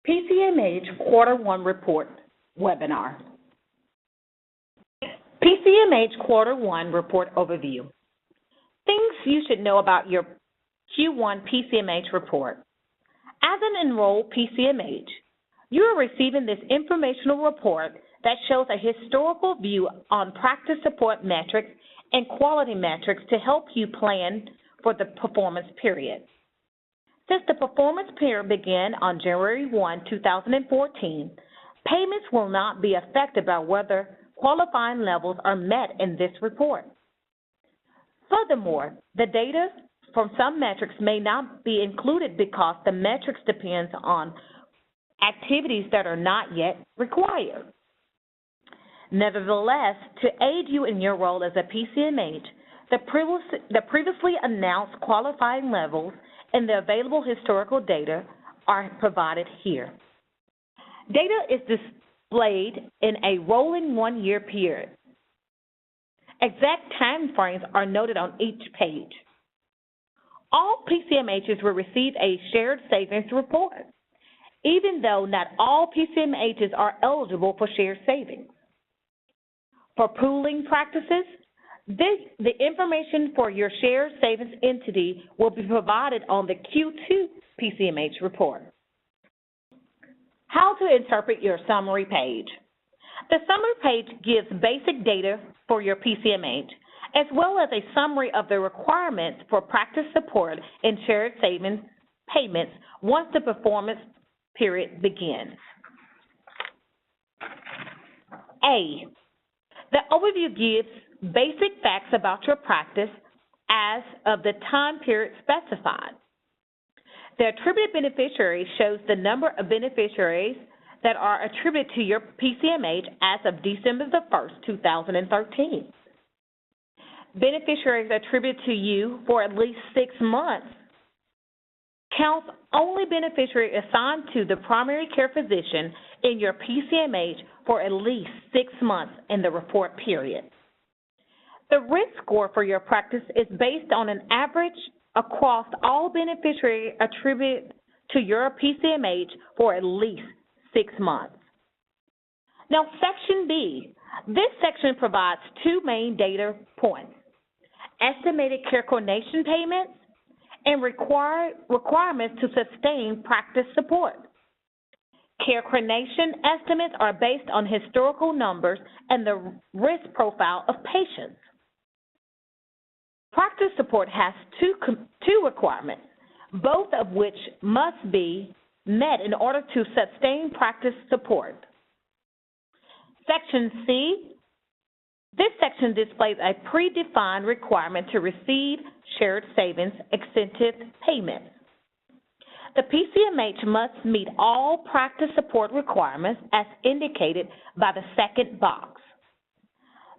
PCMH Q1 Report webinar. PCMH Q1 Report Overview. Things you should know about your Q1 PCMH report. As an enrolled PCMH, you are receiving this informational report that shows a historical view on practice support metrics and quality metrics to help you plan for the performance period. Since the performance period began on January 1, 2014, payments will not be affected by whether qualifying levels are met in this report. Furthermore, the data from some metrics may not be included because the metrics depends on activities that are not yet required. Nevertheless, to aid you in your role as a PCMH, the previously announced qualifying levels and the available historical data are provided here. Data is displayed in a rolling one-year period. Exact time frames are noted on each page. All PCMHs will receive a shared savings report, even though not all PCMHs are eligible for shared savings. For pooling practices, the information for your shared savings entity will be provided on the Q2 PCMH report. How to interpret your summary page. The summary page gives basic data for your PCMH, as well as a summary of the requirements for practice support and shared savings payments once the performance period begins. A. The overview gives basic facts about your practice as of the time period specified. The attributed beneficiary shows the number of beneficiaries that are attributed to your PCMH as of December the 1st, 2013. Beneficiaries attributed to you for at least 6 months counts only beneficiary assigned to the primary care physician in your PCMH for at least 6 months in the report period. The risk score for your practice is based on an average across all beneficiaries attributed to your PCMH for at least 6 months. Now, Section B. This section provides 2 main data points: estimated care coordination payments and requirements to sustain practice support. Care coordination estimates are based on historical numbers and the risk profile of patients. Practice support has two requirements, both of which must be met in order to sustain practice support. Section C. This section displays a predefined requirement to receive shared savings incentive payments. The PCMH must meet all practice support requirements as indicated by the second box.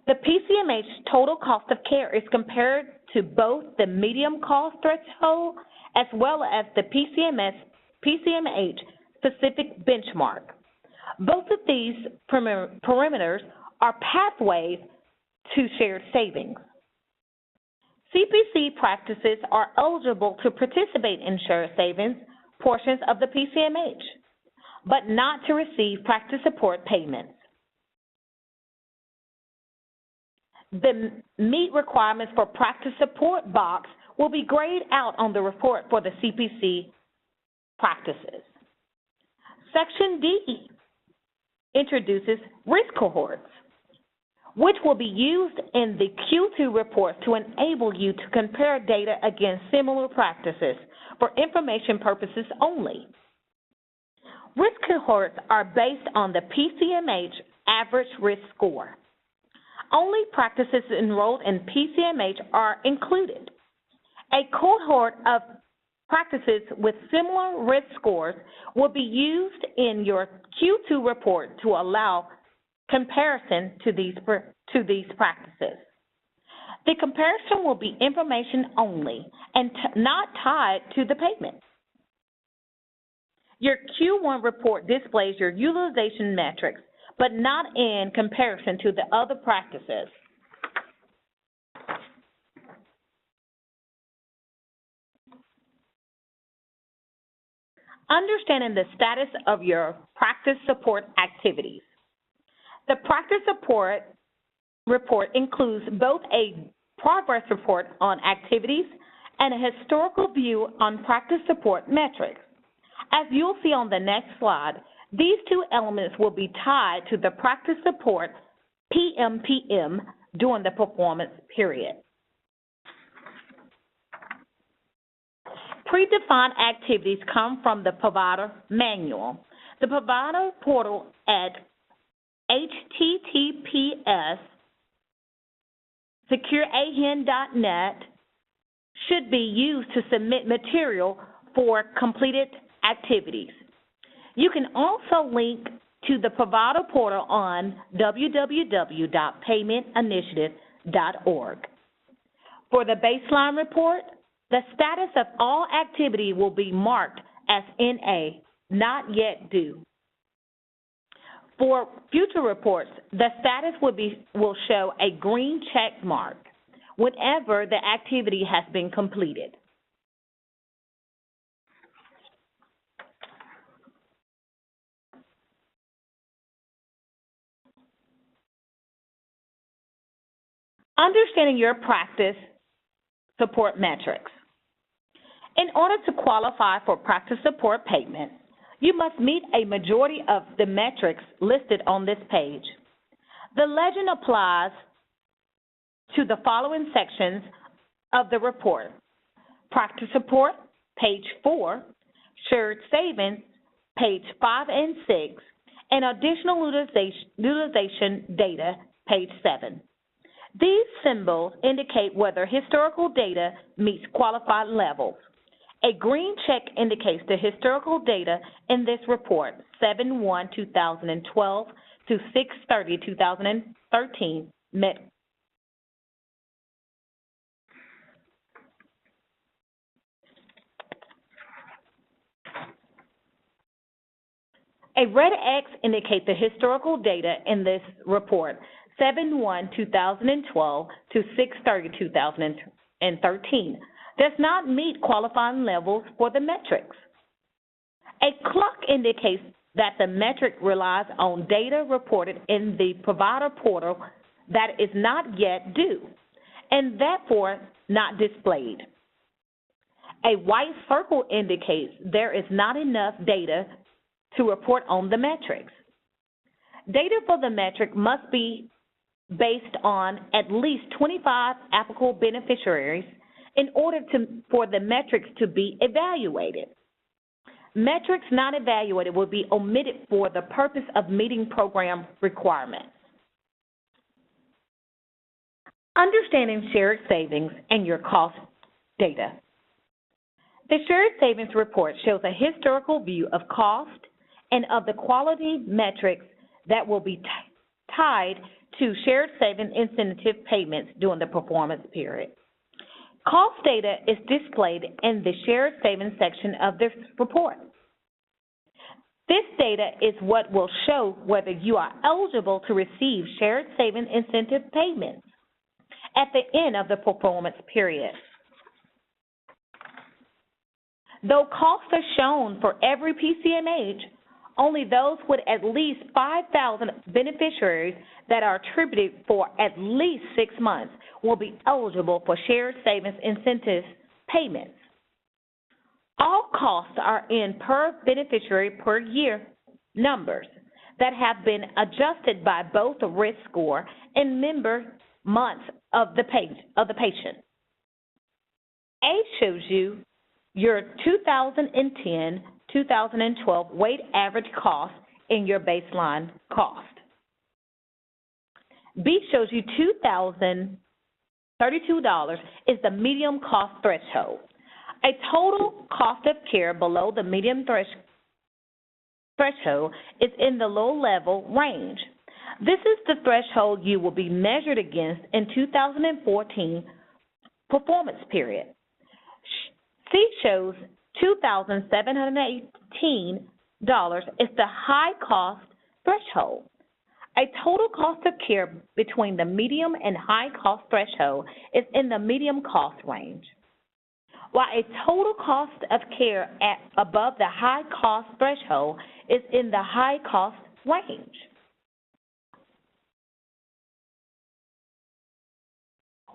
The PCMH total cost of care is compared to both the medium cost threshold as well as the PCMH specific benchmark. Both of these parameters are pathways to shared savings. CPC practices are eligible to participate in shared savings portions of the PCMH, but not to receive practice support payments. The meet requirements for practice support box will be grayed out on the report for the CPC practices. Section D introduces risk cohorts, which will be used in the Q2 report to enable you to compare data against similar practices for information purposes only. Risk cohorts are based on the PCMH average risk score. Only practices enrolled in PCMH are included. A cohort of practices with similar risk scores will be used in your Q2 report to allow comparison to these practices. The comparison will be information only and not tied to the payment. Your Q1 report displays your utilization metrics, but not in comparison to the other practices. Understanding the status of your practice support activities. The practice support report includes both a progress report on activities and a historical view on practice support metrics. As you'll see on the next slide, these two elements will be tied to the practice support PMPM during the performance period. Predefined activities come from the provider manual. The provider portal at https://secureahen.net should be used to submit material for completed activities. You can also link to the provider portal on www.paymentinitiative.org. For the baseline report, the status of all activity will be marked as NA, not yet due. For future reports, the status will show a green check mark whenever the activity has been completed. Understanding your practice support metrics. In order to qualify for practice support payment, you must meet a majority of the metrics listed on this page. The legend applies to the following sections of the report: practice support, page 4, shared savings, page 5 and 6, and additional utilization data, page 7. These symbols indicate whether historical data meets qualified levels. A green check indicates the historical data in this report, 7/1/2012 to 6/30/2013, met. A red X indicates the historical data in this report, 7/1/2012 to 6/30/2013, does not meet qualifying levels for the metrics. A clock indicates that the metric relies on data reported in the provider portal that is not yet due, and therefore not displayed. A white circle indicates there is not enough data to report on the metrics. Data for the metric must be based on at least 25 applicable beneficiaries in order for the metrics to be evaluated. Metrics not evaluated will be omitted for the purpose of meeting program requirements. Understanding shared savings and your cost data. The shared savings report shows a historical view of cost and of the quality metrics that will be tied to shared savings incentive payments during the performance period. Cost data is displayed in the shared savings section of this report. This data is what will show whether you are eligible to receive shared savings incentive payments at the end of the performance period. Though costs are shown for every PCMH, only those with at least 5,000 beneficiaries that are attributed for at least 6 months will be eligible for shared savings incentive payments. All costs are in per beneficiary per year numbers that have been adjusted by both the risk score and member months of the patient. A shows you your 2010-2012 weighted average cost in your baseline cost. B shows you $2,032 is the medium cost threshold. A total cost of care below the medium threshold is in the low-level range. This is the threshold you will be measured against in 2014 performance period. C shows $2,718 is the high cost threshold. A total cost of care between the medium and high cost threshold is in the medium cost range. while a total cost of care at above the high cost threshold is in the high cost range.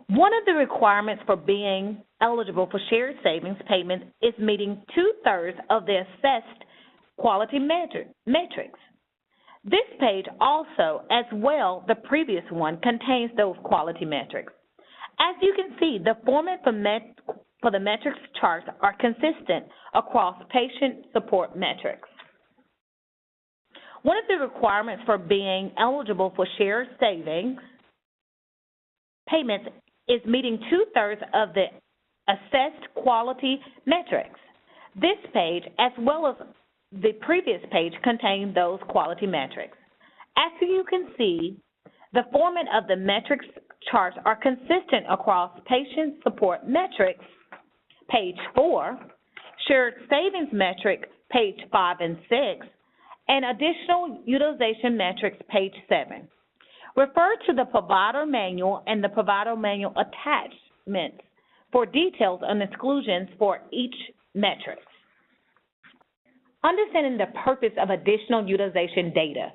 One of the requirements for being eligible for shared savings payments is meeting 2/3 of the assessed quality metrics. This page also, as well the previous one, contains those quality metrics. As you can see, the format for the metrics charts are consistent across patient support metrics. One of the requirements for being eligible for shared savings payments is meeting 2/3 of the assessed quality metrics. This page, as well as the previous page, contain those quality metrics. As you can see, the format of the metrics charts are consistent across patient support metrics, page 4, shared savings metric, page 5 and 6, and additional utilization metrics, page 7. Refer to the provider manual and the provider manual attachments for details on exclusions for each metric. Understanding the purpose of additional utilization data.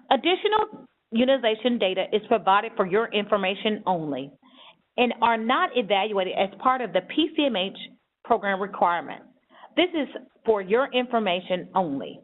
Additional utilization data is provided for your information only and are not evaluated as part of the PCMH program requirement. This is for your information only.